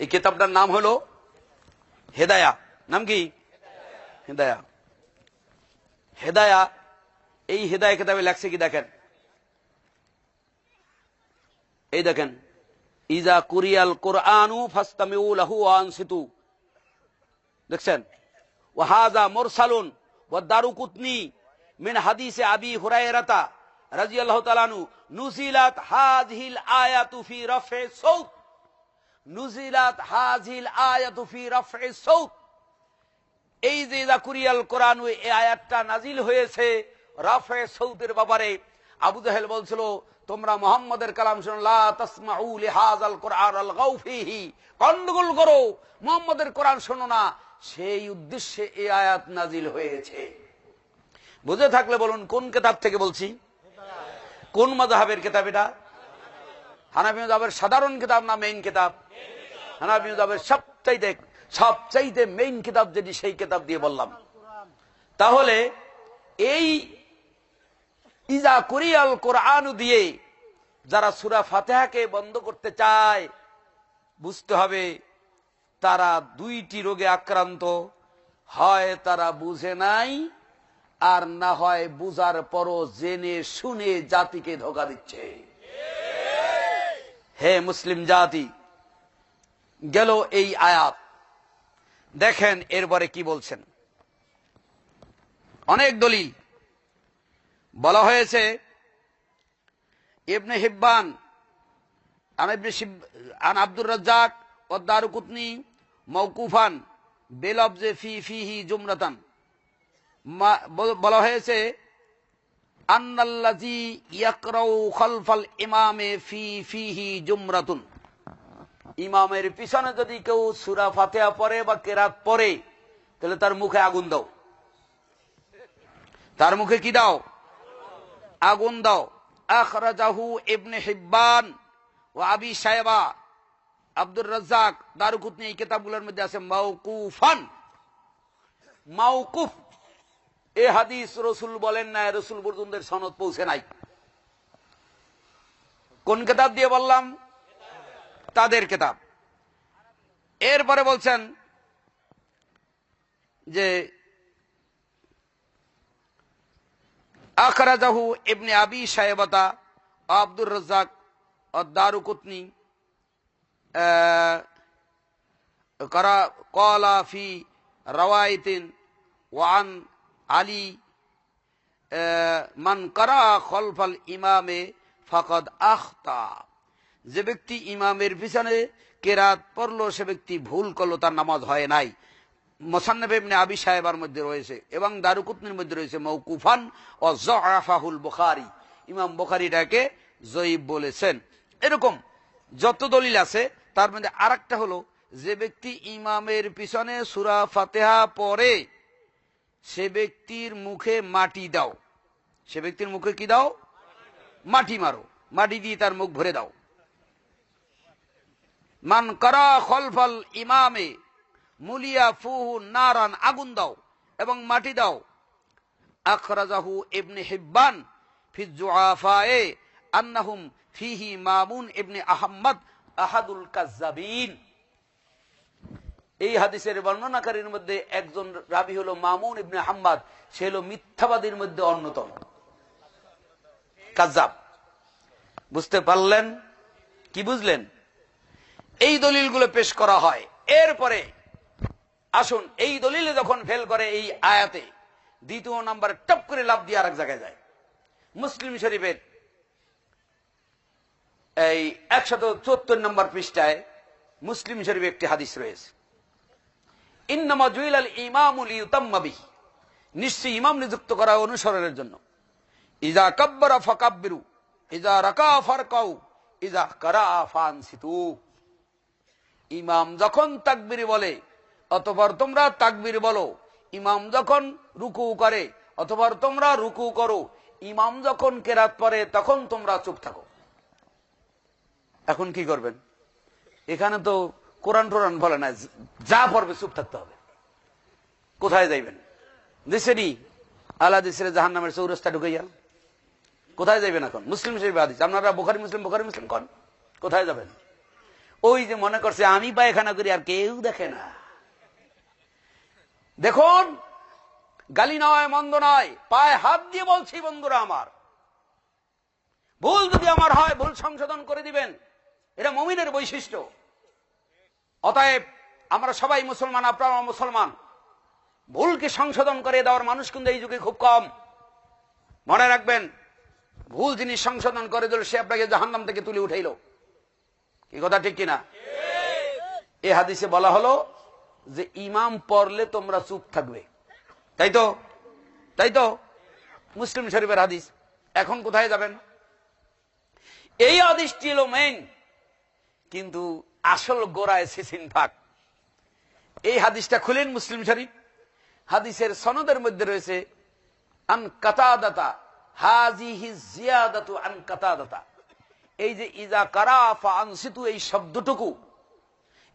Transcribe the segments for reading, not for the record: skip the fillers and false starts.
এই কিতাবটার নাম হলো হেদায়া। নাম কি? হেদায়া। হেদায়া, এই হেদায়া কিতাবে লেখছে কি দেখেন, এই দেখেন, ইজা কুরিয়াল কুরআনু ফাসতামিউ লাহু ওয়া আনসিতু। দেখছেন? ওয়া হাযা মুরসালুন ওয়া দারুকুতনি মিন হাদিসে আবি হুরায়রাতা রাদিয়াল্লাহু তাআলা আনহু নুজিলাত হাযিহিল আয়াতু ফি রাফ'i সাউত। নুজিলাত হাযিহিল আয়াতু ফি রাফ'i সাউত। এই যে ইজা কুরিয়াল কুরআনু, এই আয়াতটা নাজিল হয়েছে রাফে সৌতের ব্যাপারে। আবু জাহেল বলছিল, তোমরা মুহাম্মদের কালাম শুনো, লা তাসমাউ লিহাযাল কুরআন আলগাউ ফীহি, গন্ডগোল করো, মুহাম্মদের কোরআন শোনো না, সেই উদ্দেশ্যে এই আয়াত নাজিল হয়েছে। বুঝে থাকলে বলুন কোন কিতাব থেকে বলছি, কোন মাযহাবের কিতাব এটা? হানাফি মাযহাবের সাধারণ কিতাব না মেইন কিতাব? হানাফি মাযহাবের সবচাইতে মেইন কিতাব যেটি, সেই কিতাব দিয়ে বললাম। তাহলে এই ইজা কুরিয়াল কুরআন দিয়ে যারা সূরা ফাতিহাকে বন্ধ করতে চায়, বুঝতে হবে তারা দুইটি রোগে আক্রান্ত। হয় তারা বুঝে নাই, আর না হয় বুঝার পরও জেনে শুনে জাতিকে ধোঁকা দিচ্ছে। হে মুসলিম জাতি, গেল এই আয়াত। দেখেন এরপরে কি বলছেন। অনেক দলিল বলা হয়েছে। ইবনে হিব্বান আন আব্দুর রাজ্জাক ও দারুকুতনি মওকুফান বেলফজে ফিহি জুমরাতান। বলা হয়েছে আন্নাল্লাযী ইয়াকরাউ খালফাল ইমামে ফিহি জুমরাতুন। ইমামের পিছনে যদি কেউ সূরা ফাতিহা পড়ে বা কেরাত পড়ে, তাহলে তার মুখে আগুন দাও। তার মুখে কি দাও? আগুন দাও। আখরাজাহু ইবনে হিব্বান ও আবি শায়বা, আব্দুর রাজ্জাক, দারুকুতনি, এই কিতাবগুলোর মধ্যে আছে মাওকুফান। মাওকুফ, এ হাদিস রাসূল বলেন না, রাসূল পর্যন্ত সনদ পৌঁছে নাই। কোন কিতাব দিয়ে বললাম? তাদের কিতাব। এরপরে বলছেন যে আখরাজাহু ইবনে আবি শায়বাতা আব্দুর রাজ্জাক দারুকুতনি ক্বালা ফি রাওয়ায়াতিন ওয়া আন আলী মান ক্বারা খালফাল ইমামে ফাকাদ আখতা। যে ব্যক্তি ইমামের পিছনে কেরাত পড়লো, সে ব্যক্তি ভুল করলো, তার নামাজ হয় নাই। মুসান্নাফ ইবনে আবি শায়বার মধ্যে রয়েছে এবং দারুকুতনির মধ্যে রয়েছে মাওকুফান ও যাআফাহুল বুখারী। ইমাম বুখারী এটাকে যঈফ বলেছেন। এরকম যত দলিল আছে, তার মধ্যে আরেকটা হলো, যে ব্যক্তি ইমামের পিছনে সূরা ফাতিহা পড়ে, সে ব্যক্তির মুখে মাটি দাও। সে ব্যক্তির মুখে কি দাও? মাটি মারো, মাটি দিয়ে তার মুখ ভরে দাও। মান কারা খলফাল ইমামে মুলিয়া ফুহু নারান, আগুন দাও এবং মাটি দাও। আখরাজাহু ইবনে হিব্বান ফি যুআফায়ে আন্নাহুম ফিহি মামুন ইবনে আহমদ আহাদুল কাজ্জাবিন। এই হাদিসের বর্ণনাকারীর মধ্যে একজন রাবী হলো মামুন ইবনে আহমদ, সে হলো মিথ্যাবাদীর মধ্যে অন্যতম, কাজ্জাব। বুঝতে পারলেন? কি বুঝলেন? এই দলিলগুলো পেশ করা হয়। এরপরে আসুন, এই দলিলে যখন ফেল করে এই আয়াতে, দ্বিতীয় নম্বরে টপ করে লাভ দিয়ে আরেক জায়গায় যায়। মুসলিম শরীফের এই 174 নম্বর পৃষ্ঠায় মুসলিম শরীফে একটি হাদিস রয়েছে, ইন্নামা জুইলাল ইমামু লিইউতাম্মা বিহি, নিশ্চয়ই ইমাম নিযুক্ত করা অনুসরণের জন্য। ইজা কাব্বারা ফাকাব্বিরু, ইজা রাকা ফারকাউ, ইজা কারা ফানসিতু। ইমাম যখন তাকবীর বলে, অতঃপর তোমরা তাকবীর বলো। ইমাম যখন রুকু করে, অতঃপর তোমরা রুকু করো। ইমাম যখন কেরাত পড়ে, তখন তোমরা চুপ থাকো। এখন কি করবেন? এখানে তো কোরআন টোরান বলে না, যা পড়বে চুপ থাকতে হবে। কোথায় যাইবেন? দেশেরই আলা দেশের জাহান্নামের চৌরাস্তা ঢুকাইয়া কোথায় যাইবেন? এখন মুসলিম শরীফ হাদিস, আপনারা বুখারী মুসলিম কন, কোথায় যাবেন? ওই যে মনে করছে আমি পায়খানা করি আর কেউ দেখে না। দেখুন, গালি নয়, মন্দ নয়, পায়ে হাত দিয়ে বলছি বন্ধুরা আমার, ভুল যদি আমার হয় ভুল সংশোধন করে দিবেন, এটা মুমিনের বৈশিষ্ট্য। অতএব আমরা সবাই মুসলমান, আপনারা মুসলমান, ভুলকে সংশোধন করে দেওয়ার মানুষ কিন্তু এই যুগে খুব কম। মনে রাখবেন, ভুল জিনিস সংশোধন করে দিল সে আপনাকে জাহান্নাম থেকে তুলে উঠাইল। কি কথা ঠিক কিনা? এই হাদিসে বলা হলো যে ইমাম পড়লে তোমরা চুপ থাকবে, তাই তো? তাই তো মুসলিম শরীফের হাদিস। এখন কোথায় যাবেন? এই হাদিসটি হলো মেইন, কিন্তু আসল গোড়ায় সিসিন ফাঁক। এই হাদিসটা খুলেন মুসলিম শরীফ, হাদিসের সনদের মধ্যে রয়েছে আন কাতাদাতা, হাযিহি জিয়াদাতু আন কাতাদাতা। এই যে ইজা কারা ফা আনসিতু, এই শব্দটুকু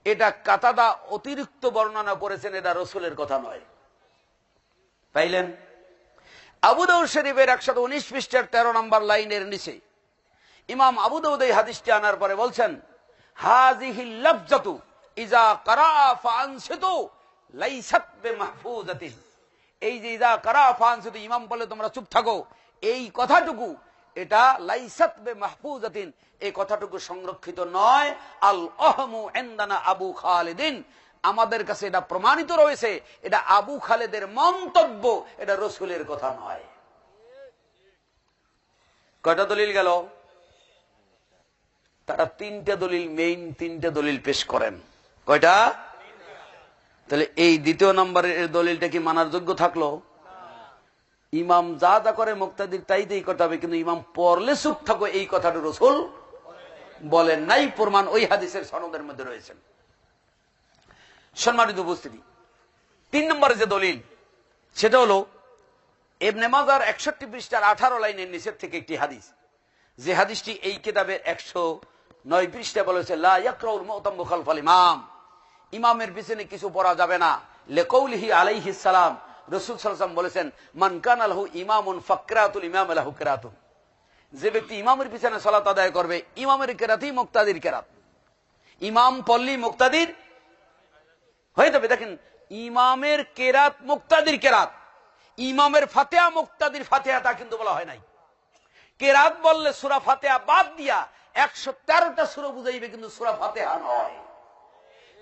এটা কাতাদা অতিরিক্ত বর্ণনা করেছেন, এটা রাসূলের কথা নয়। পাইলেন? আবু দাউদ শরীফের 119 পৃষ্ঠার 13 নম্বর লাইনের নিচে ইমাম আবু দাউদ এই হাদিসটি আনার পরে বলছেন, হাযিহিল লাফজাতু ইজা কারা ফা আনসিতু লাইসাত বিমাহফুজাতিন। এই যে ইজা কারা ফা আনসিতু, ইমাম বলে তোমরা চুপ থাকো, এই কথাটুকু এটা লাইসাত বিমাহফুজাতিন, এই কথাটুকু সংরক্ষিত নয়। আল আহমু ইনদানা আবু খালিদিন, আমাদের কাছে এটা প্রমাণিত রয়েছে, এটা আবু খালেদের মন্তব্য, এটা রাসূলের কথা নয়। কয়টা দলিল গেল? তারা তিনটা দলিল, মেইন তিনটা দলিল পেশ করেন। কয়টা? তাহলে এই দ্বিতীয় নম্বরের দলিলটা কি মানার যোগ্য থাকলো? ইমাম যা যা করে মুক্তাদির তাই করতে হবে, কিন্তু ইমাম পড়লে চুপ থাকো এই কথাটা রাসূল বলেন নাই। প্রমাণ ওই হাদিসের সনদের মধ্যে রয়েছেন। সম্মানিত উপস্থিতি, 3 নম্বরে যে দলিল সেটা হলো ইবনে মাজার 61 পৃষ্ঠার 18 লাইনের নিচের থেকে একটি হাদিস, যে হাদিসটি এই কিতাবের 109 পৃষ্ঠায় বলেছে লা ইয়াকরাউল মুতাম্মু খালফাল ইমাম, ইমামের পিছনে কিছু পড়া যাবে না। লিকাউলিহি আলাইহিস সালাম, রাসূল সাল্লাল্লাহু আলাইহি ওয়াসাল্লাম বলেছেন, মান কানা লাহু ইমামুন ফাকরাতুল ইমাম লাহু কিরাতুন, যে ব্যক্তি ইমামের পিছনে সালাত আদায় করবে, ইমামের কিরাতই মুক্তাদির কিরাত, ইমাম পল্লী মুক্তাদির হয়ে যাবে। দেখেন, ইমামের কেরাত মুক্তাদির কেরাত, ইমামের ফাতিহা মুক্তাদির ফাতিহা, তা কিন্তু বলা হয় নাই। কেরাত বললে সূরা ফাতিহা বাদ দিয়া 113টা সূরা বুঝাইবে, কিন্তু সূরা ফাতিহা নয়।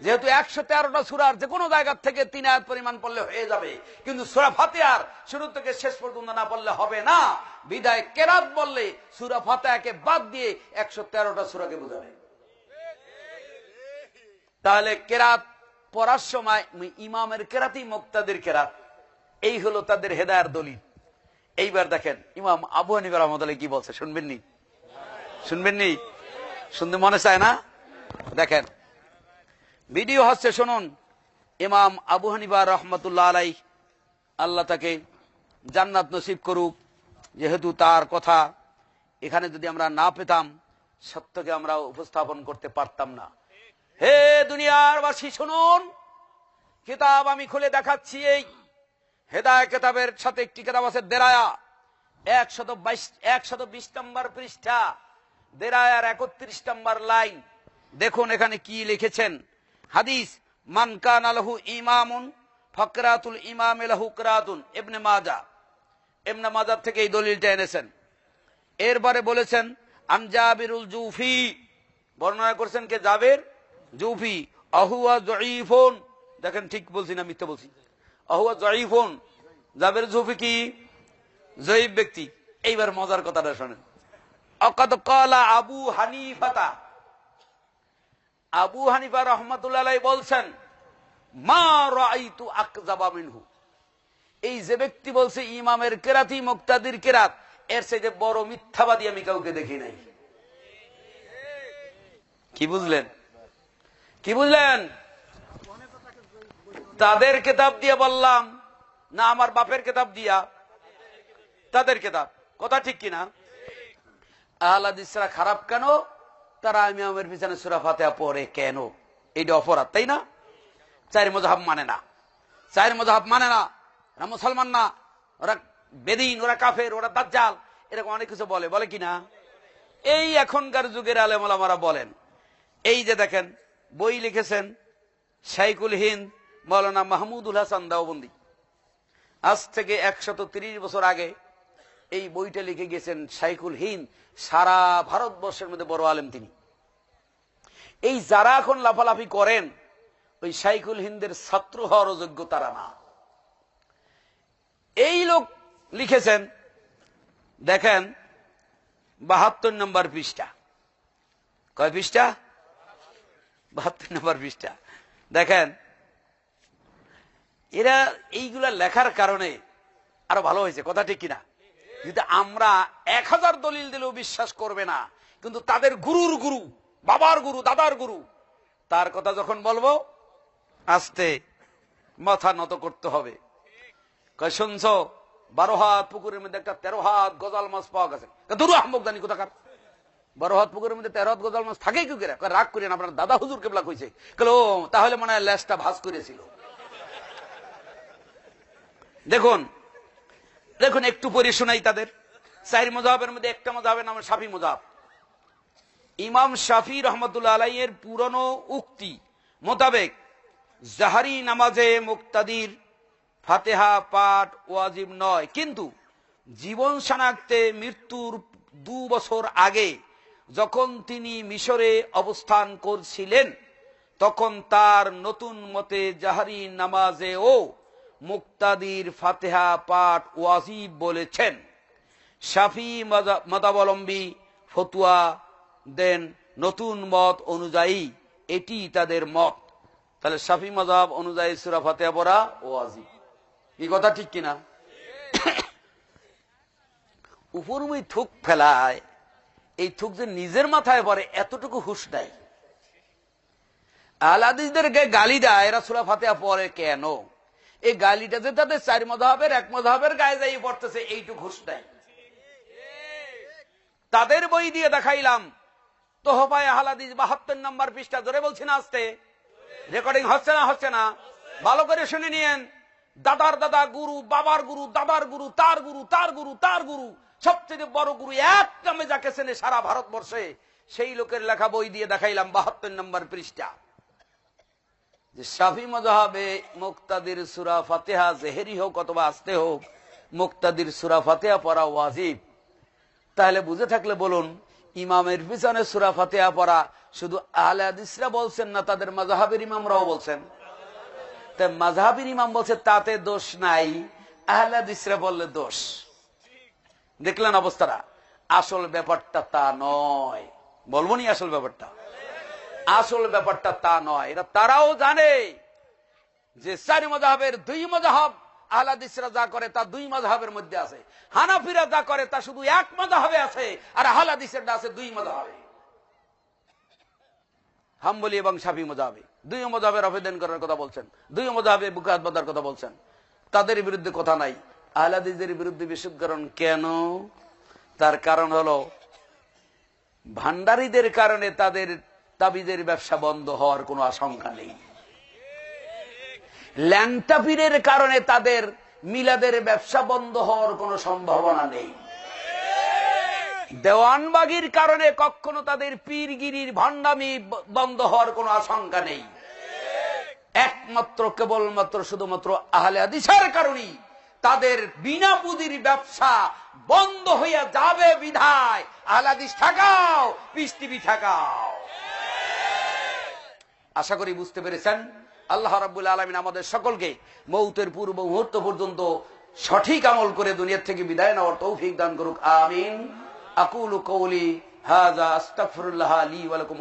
যেহেতু 113টা সূরার যে কোনো জায়গা থেকে 3 আয়াত পরিমাণ পড়লে হয়ে যাবে, কিন্তু সূরা ফাতিহার শুরু থেকে শেষ পর্যন্ত না পড়লে হবে না। বিদায় কেরাত বললে সূরা ফাতিহাকে বাদ দিয়ে 113টা সূরাকে বোঝাবে। তাহলে কেরাত পড়ার সময় ইমামের কেরাতই মুক্তাদির কেরাত, এই হলো তাদের হেদায়ের দলিল। এইবার দেখেন ইমাম আবু হানিফা রাহমাতুল্লাহ কি বলছে, শুনবেননি? শুনবেননি? শুনতে মনে চায় না? দেখেন, ভিডিও হচ্ছে, শুনুন। ইমাম আবু হানিফা রাহমাতুল্লাহ আলাইহি, আল্লাহ তাকে জান্নাত নসিব করুক, যেহেতু তার কথা এখানে যদি আমরা না পেতাম, সত্যকে আমরা উপস্থাপন করতে পারতাম না। হে দুনিয়ার বাসী, শুনুন, কিতাব আমি খুলে দেখাচ্ছি। এই হেদায়েত কিতাবের সাথে একটি কিতাব আছে দেরায়া, 120 নম্বর পৃষ্ঠা, দেরায়ার 31 নম্বর লাইন। দেখুন এখানে কি লিখেছেন। হাদিস, মান কানা লাহু ইমামুন ফাকরাতুল ইমাম লাহু কিরাতুন, ইবনে মাজাহ। ইবনে মাজাহ থেকে এই দলিলটা এনেছেন। এরপরে বলেছেন আন জাবিরুল জুফি, বর্ণনা করেছেন কে? জাবির জুফি। আহুয়া যায়ীফুন, দেখেন ঠিক বলছি না মিথ্যা বলছি? আহুয়া যায়ীফুন, জাবির জুফি কি? যায়ীফ ব্যক্তি। এইবার মজার কথাটা শুনেন। আকাদ ক্বালা আবু হানিফা, আবু হানিফা রাহমাতুল্লাহ আলাইহি বলছেন, মা রাআইতু আকযাবা মিনহু, এই যে ব্যক্তি বলছে ইমামের কেরাতই মুক্তাদির কেরাত, এর চাইতে বড় মিথ্যাবাদী আমি কাউকে দেখি নাই। কি বুঝলেন? কি বুঝলেন? তাদের কিতাব দিয়ে বললাম না আমার বাপের কিতাব দিয়া? তাদের কিতাব। কথা ঠিক কিনা? আহলে হাদিসরা খারাপ কেন? তারা ইমামের পিছনে সূরা ফাতিহা পড়ে কেন? এইটা অপরাধ, তাই না? 4 মাযহাব মানে না, 4 মাযহাব মানে না, ওরা মুসলমান না, ওরা বেদিন, ওরা কাফের, ওরা দাজ্জাল, এরকম অনেক কিছু বলে, বলে কিনা? এই এখনকার যুগের আলেম ওলামারা বলেন। এই যে দেখেন বই লিখেছেন শাইখুল হিন্দ মৌলানা মাহমুদুল হাসান দেওবন্দি। আজ থেকে 130 বছর আগে এই বইটা লিখে গেছেন শাইখুল হিন্দ। সারা ভারতবর্ষের মধ্যে বড় আলেম তিনি। এই যারা এখন লাফালাফি করেন ওই শাইখুল হিন্দের ছাত্র হওয়ার যোগ্য তারা না। এই লোক লিখেছেন দেখেন 72 নম্বর পৃষ্ঠা। কয় পৃষ্ঠা? 72 নম্বর পৃষ্ঠা। দেখেন এরা এইগুলা লেখার কারণে আরো ভালো হয়েছে, কথা ঠিক কিনা? যদি আমরা 1000 দলিল দিলেও বিশ্বাস করবে না, কিন্তু তাদের গুরুর গুরু, বাবার গুরু, দাদার গুরু, তার কথা যখন বলবো আস্তে মাথা নত করতে হবে। কয় শুনছ 12 হাত পুকুরের মধ্যে একটা 13 হাত গজাল মাছ পাওয়া গেছে। দুরু আহমদানি কোথাকার 12 হাত পুকুরের মধ্যে 13 হাত গজাল মাছ থাকে কি করে? রাগ করেন, আপনার দাদা হুজুর কেবলা কইছে। তাহলে মনে হয় লেজটা ভাঁজ করেছিল। দেখুন দেখুন একটু পড়ে শোনাই তাদের। 4 মাযহাবের মধ্যে একটা মাযহাবের নাম শাফি মাযহাব। ইমাম শাফি রহমতুল্লাহ আলাইহির পুরনো উক্তি মোতাবেক জাহরি নামাজে মুক্তাদির ফাতিহা পাঠ ওয়াজিব নয়, কিন্তু জীবন শনাক্তে মৃত্যুর 2 বছর আগে যখন তিনি মিশরে অবস্থান করছিলেন তখন তার নতুন মতে জাহরি নামাজেও মুক্তাদির ফাতিহা পাঠ ওয়াজিব বলেছেন। শাফি মতাবলম্বী ফতুয়া দেন নতুন মত অনুযায়ী এটি তাদের মত। তাহলে শাফি মাযহাব অনুযায়ী সূরা ফাতিহা পড়া ওয়াজিব। এই কথা ঠিক কিনা? উপরমই থুক ফেলায়, এই থুক যে নিজের মাথায় পড়ে এতটুকু হুঁশ নাই। আহলে হাদিসদেরকে গালি দেয় এরা সূরা ফাতিহা পড়ে কেন? এই গালিটা যে তাদের 4 মাযহাবের এক মাযহাবের গায়ে যাই পড়তেছে এইটুকু হুঁশ নাই। তাদের বই দিয়ে দেখাইলাম তোহফায়ে আহলে হাদিস 72 নম্বর পৃষ্ঠা। ধরে বলছি না আস্তে? রেকর্ডিং হচ্ছে না? হচ্ছে না? ভালো করে শুনে নিয়েন। দাদার দাদা গুরু, বাবার গুরু, দাদার গুরু, তার গুরু, তার গুরু, তার গুরু, সবচেয়ে বড় গুরু এক নামে যাকে চেনে সারা ভারতবর্ষে, সেই লোকের লেখা বই দিয়ে দেখাইলাম 72 নম্বর পৃষ্ঠা যে শাফি মাযহাবে মুক্তাদির সূরা ফাতিহা জেহেরি হোক অথবা আস্তে হোক মুক্তাদির সূরা ফাতিহা পড়া ওয়াজিব। তাহলে বুঝে থাকলে বলুন, ইমামের পিছনে সূরা ফাতিহা পড়া শুধু আহলে হাদিসরা বলছেন না, তাদের মাযহাবের ইমামরাও বলছেন। তাই মাযহাবের ইমাম বলছে তাতে দোষ নাই, আহলে হাদিসরা বললে দোষ। দেখলেন অবস্থাটা? আসল ব্যাপারটা তা নয়। বলবো নি আসল ব্যাপারটা? আসল ব্যাপারটা তা নয়। এটা তারাও জানে যে 4 মাযহাবের 2 মাযহাব আহলে হাদিসরা যা করে তা 2 মাযহাবের মধ্যে আছে। হানাফিরা যা করে তা শুধু এক মাযহাবে আছে, আর আহলে হাদিসেরটা আছে 2 মাযহাবে, হাম্বলি এবং শাফি মাযহাবে। 2 মাযহাবের আবেদন করার কথা বলছেন, 2 মাযহাবে বুকে হাত বাঁধার কথা বলছেন। তাদের বিরুদ্ধে কথা নাই, আহলে হাদিসের বিরুদ্ধে বিশুদ্ধকরণ কেন? তার কারণ হলো ভান্ডারীদের কারণে তাদের তাবিজের ব্যবসা বন্ধ হওয়ার কোনো আশঙ্কা নেই। ল্যাংটা পীরের কারণে তাদের মিলাদের ব্যবসা বন্ধ হওয়ার কোনো সম্ভাবনা নেই। দেওয়ানবাগির কারণে কখনো তাদের পীরগিরির ভণ্ডামি বন্ধ হওয়ার কোনো আশঙ্কা নেই। একমাত্র কেবলমাত্র শুধুমাত্র আহলে হাদিসের কারণেই তাদের বিনা পুঁজির ব্যবসা বন্ধ হইয়া যাবে বিধায় আহলে হাদিস ঠেকাও, পিস টিভি ঠেকাও। আশা করি বুঝতে পেরেছেন। আল্লাহ রাব্বুল আলামিন আমাদের সকলকে মৌতের পূর্ব মুহূর্ত পর্যন্ত সঠিক আমল করে দুনিয়া থেকে বিদায় নেওয়ার তৌফিক দান করুক। আমিন। আকুলু কওলি হাযা আস্তাগফিরুল্লাহ লি ওয়া লাকুম।